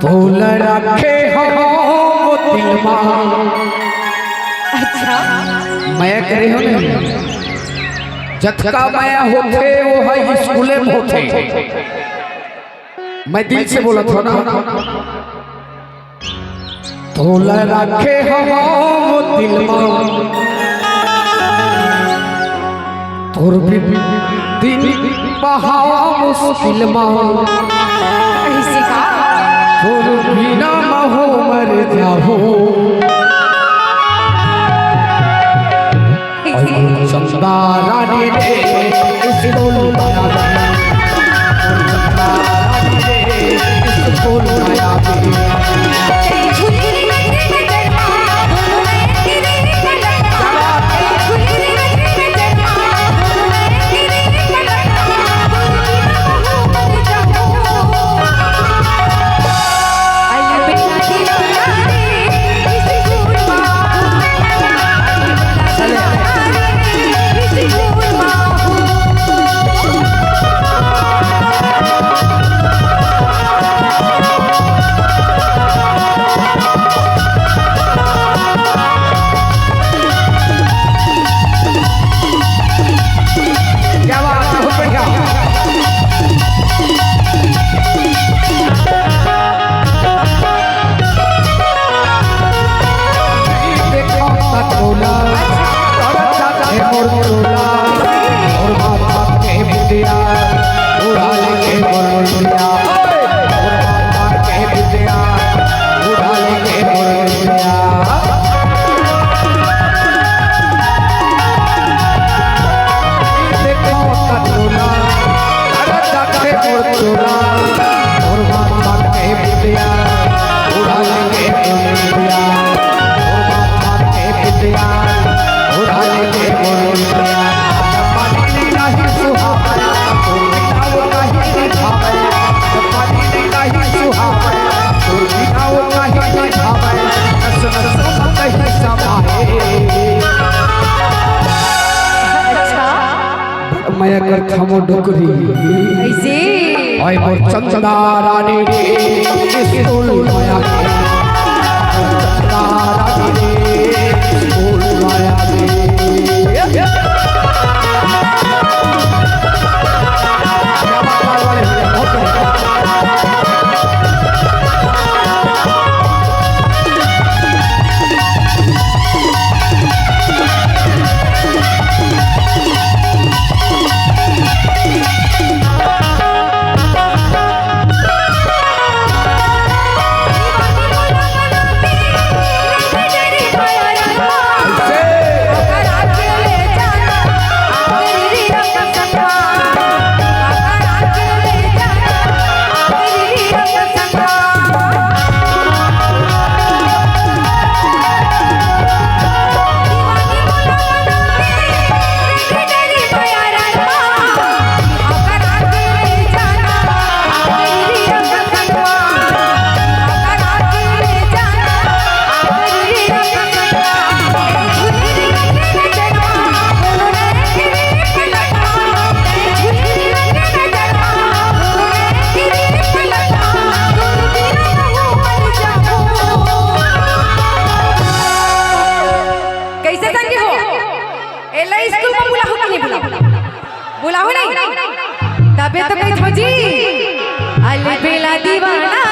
तोल रखे हो दिल में। अच्छा मैं करे हो नहीं जतका मैं होते वो है स्कूले में होते। मैं दिल से बोला था ना तोल रखे हो दिल में तोर दिन बहावा मुश्किल में ऐसे का तोर बिना महो मर जाओ चंदा रानी रे इसको लुटाया चंदा रानी रे इसको लुटाया मैं अगर थमो डुकरी ऐसे ओए मोर चंदा रानी रे स्कूल माया चंदा रानी रे स्कूल माया बुलाओ नहीं तबे तो कहीं खोजी अल बेला दीवाना